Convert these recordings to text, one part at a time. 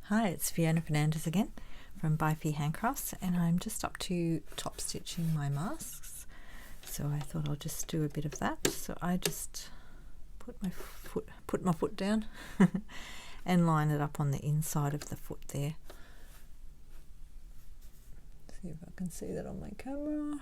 Hi, it's Fiona Fernandez again from byfihandcrafts, and I'm just up to top stitching my masks. So I thought I'll just do a bit of that. So I just put my foot down and line it up on the inside of the foot there. See if I can see that on my camera.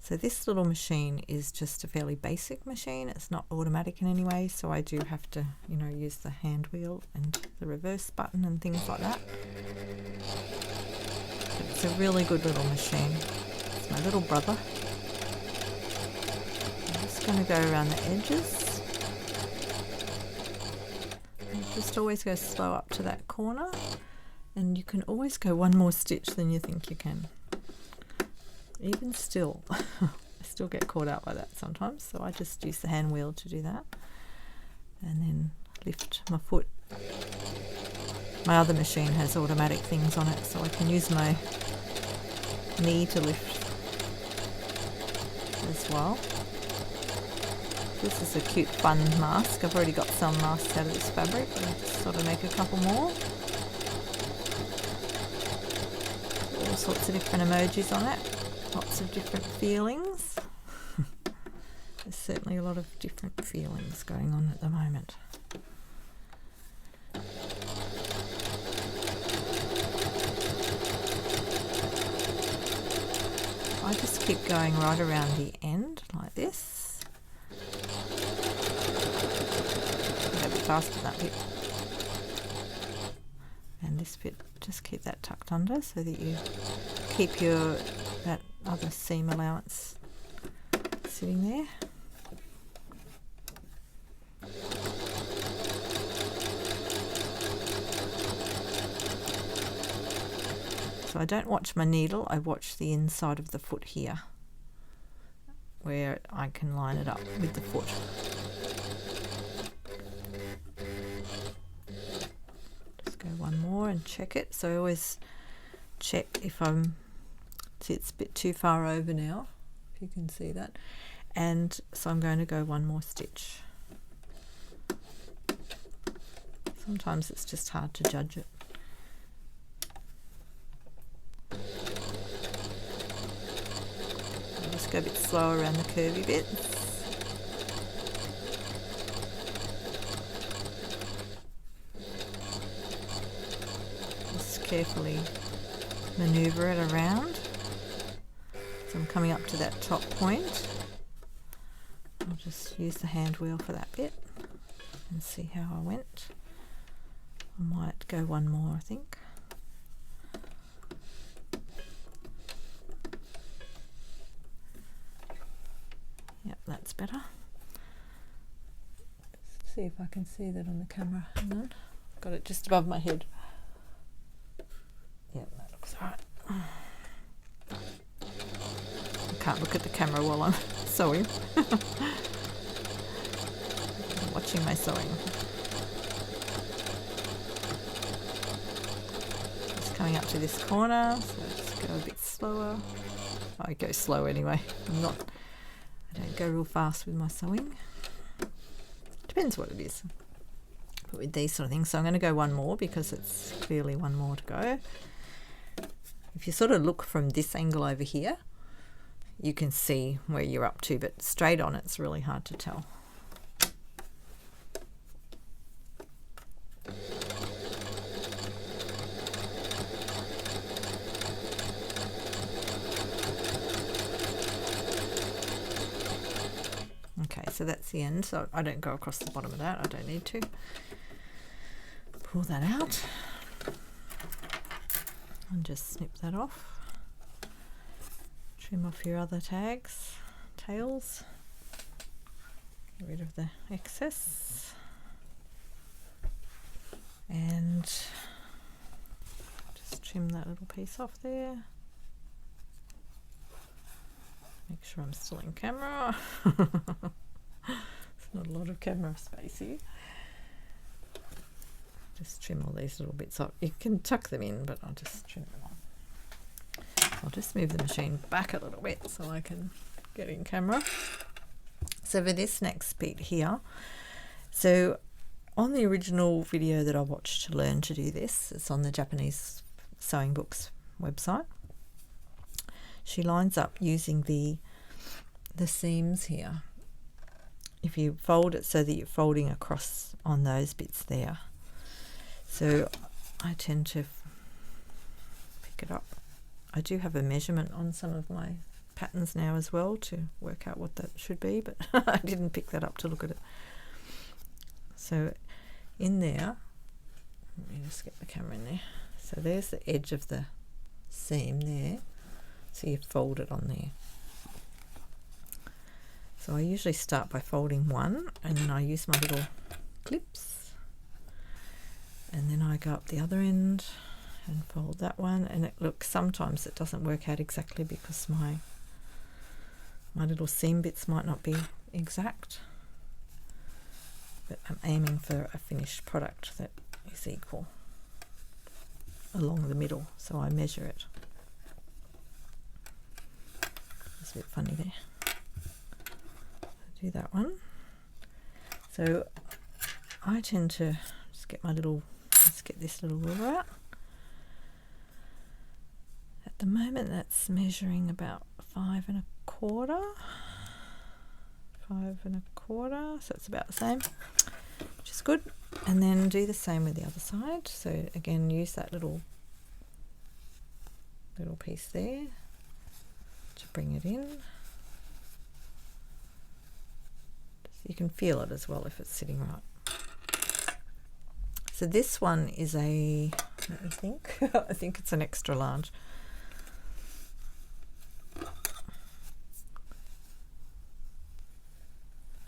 So this little machine is just a fairly basic machine. It's not automatic in any way, so I do have to, use the hand wheel and the reverse button and things like that. But it's a really good little machine. It's my little brother. I'm just going to go around the edges. And just always go slow up to that corner, and you can always go one more stitch than you think you can. Even still, I still get caught out by that sometimes, so I just use the hand wheel to do that, and then lift my foot. My other machine has automatic things on it, so I can use my knee to lift as well. This is a cute fun mask. I've already got some masks out of this fabric, but I'll just sort of make a couple more. All sorts of different emojis on it. Lots of different feelings. There's certainly a lot of different feelings going on at the moment. I just keep going right around the end like this. Go a bit faster that bit. And this bit, just keep that tucked under so that you keep that other seam allowance sitting there. So I don't watch my needle, I watch the inside of the foot here, where I can line it up with the foot. Just go one more and check it. So I always check if see, it's a bit too far over now, if you can see that. And so I'm going to go one more stitch. Sometimes it's just hard to judge it. I'll just go a bit slower around the curvy bits. Just carefully maneuver it around. So I'm coming up to that top point. I'll just use the hand wheel for that bit and see how I went. I might go one more, I think. Yep, that's better. Let's see if I can see that on the camera. Hang on. Got it just above my head. Yep, that looks alright. Can't look at the camera while I'm sewing. I'm watching my sewing. Just coming up to this corner, so just go a bit slower. I go slow anyway. I don't go real fast with my sewing. Depends what it is. But with these sort of things, so I'm going to go one more because it's clearly one more to go. If you sort of look from this angle over here, you can see where you're up to, but straight on it's really hard to tell. Okay, so that's the end. So I don't go across the bottom of that. I don't need to. Pull that out and just snip that off. Trim off your other tails, get rid of the excess, and just trim that little piece off there. Make sure I'm still in camera. There's not a lot of camera space here. Just trim all these little bits off. You can tuck them in, but I'll just trim them off. I'll just move the machine back a little bit so I can get in camera. So for this next bit here, so On the original video that I watched to learn to do this, it's on the Japanese sewing books website, she lines up using the seams here. If you fold it so that you're folding across on those bits there. So I tend to pick it up. I do have a measurement on some of my patterns now as well to work out what that should be, but I didn't pick that up to look at it. So in there, let me just get the camera in there. So there's the edge of the seam there. So you fold it on there. So I usually start by folding one, and then I use my little clips, and then I go up the other end and fold that one. And it looks, sometimes it doesn't work out exactly because my little seam bits might not be exact, but I'm aiming for a finished product that is equal along the middle, so I measure it. It's a bit funny there. Do that one. So I tend to just get my little, let's get this little ruler out. At the moment that's measuring about 5 1/4, so it's about the same, which is good. And then do the same with the other side. So again, use that little piece there to bring it in. You can feel it as well if it's sitting right. So this one is a, let me think, I think it's an extra large.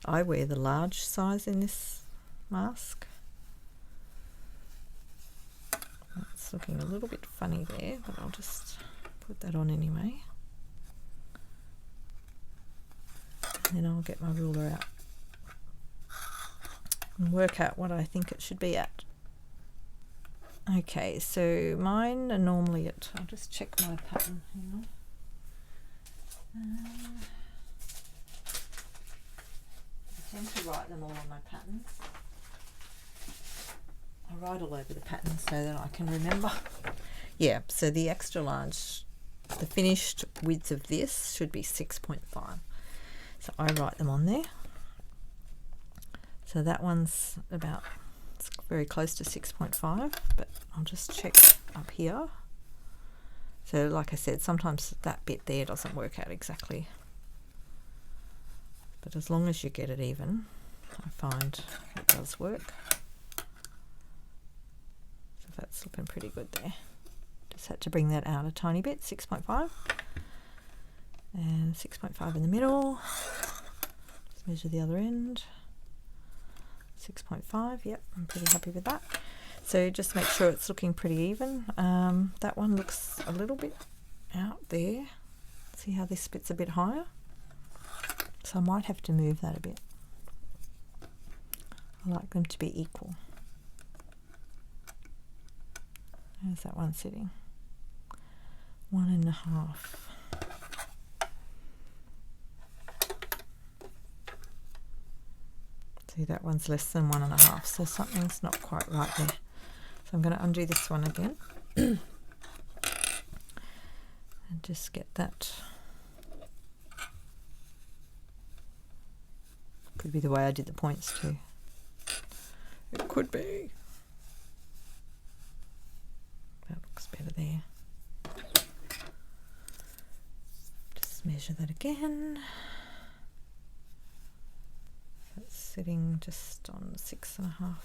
I wear the large size in this mask. It's looking a little bit funny there, but I'll just put that on anyway. And then I'll get my ruler out and work out what I think it should be at. Okay, so mine are normally at, I'll just check my pattern, hang on. I tend to write them all on my patterns. I write all over the pattern so that I can remember. Yeah, so the extra large, the finished width of this should be 6.5. So I write them on there. So that one's about, it's very close to 6.5, but I'll just check up here. So like I said, sometimes that bit there doesn't work out exactly. But as long as you get it even, I find it does work. So that's looking pretty good there. Just had to bring that out a tiny bit, 6.5. And 6.5 in the middle. Just measure the other end. 6.5, yep, I'm pretty happy with that. So just make sure it's looking pretty even. That one looks a little bit out there. See how this bit's a bit higher? So I might have to move that a bit. I like them to be equal. How's that one sitting? 1.5. See, that one's less than 1.5, so something's not quite right there. So I'm going to undo this one again and just get that. Could be the way I did the points too. It could be. That looks better there. Just measure that again. That's sitting just on 6.5.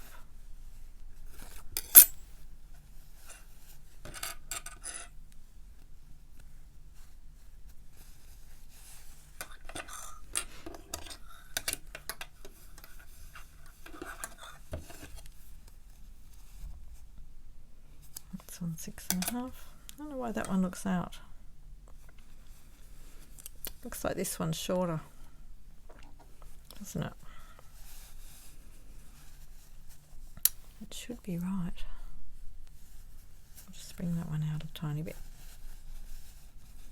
That's on 6.5. I don't know why that one looks out. Looks like this one's shorter, doesn't it? It should be right. I'll just bring that one out a tiny bit.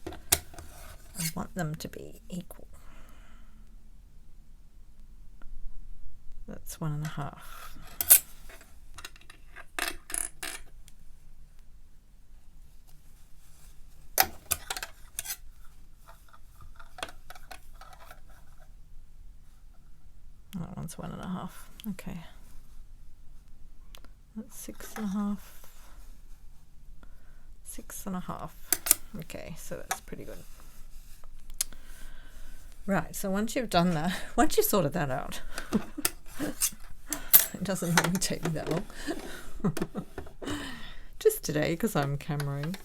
I want them to be equal. That's 1.5. one's 1.5. Okay. That's 6.5. 6.5. Okay, so that's pretty good. Right, so once you've done that, once you've sorted that out, it doesn't normally take me that long. Just today, because I'm cameraing.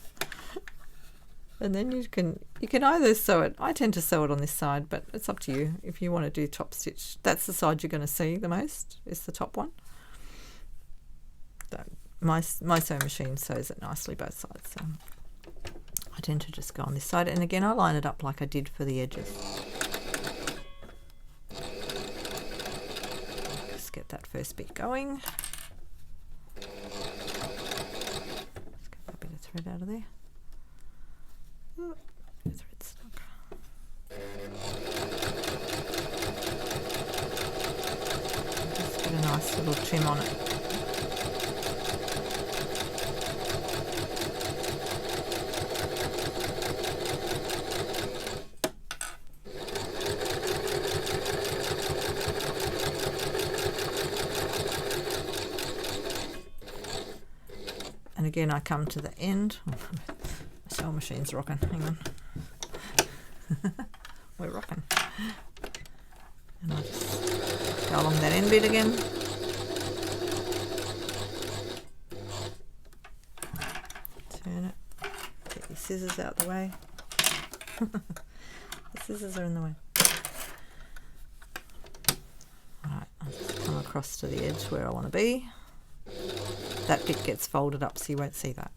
And then you can either sew it. I tend to sew it on this side, but it's up to you. If you want to do top stitch, that's the side you're going to see the most, is the top one. My sewing machine sews it nicely both sides, so I tend to just go on this side. And again, I line it up like I did for the edges. Just get that first bit going. Let's get that bit of thread out of there. Oh, the thread's stuck. Just get a nice little trim on it. And again, I come to the end. My sewing machine's rocking. Hang on. We're rocking. And I just go along that end bit again. Turn it. Get your scissors out the way. The scissors are in the way. Alright, I'll just come across to the edge where I want to be. That bit gets folded up so you won't see that.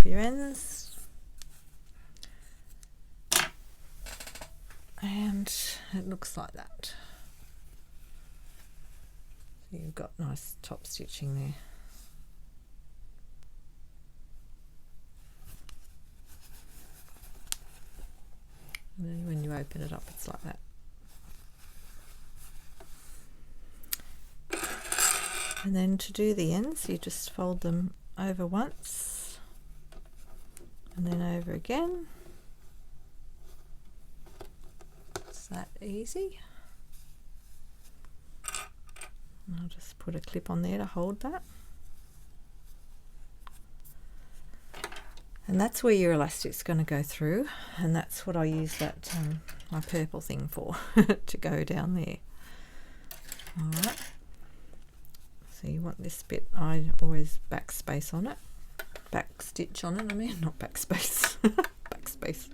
Your ends, and it looks like that. So you've got nice top stitching there. And then when you open it up, it's like that. And then to do the ends, you just fold them over once. And then over again. It's that easy. And I'll just put a clip on there to hold that. And that's where your elastic's going to go through, and that's what I use that my purple thing for, to go down there. Alright. So you want this bit, I always backspace on it. Back stitch on it, I mean, not backspace. Backspace.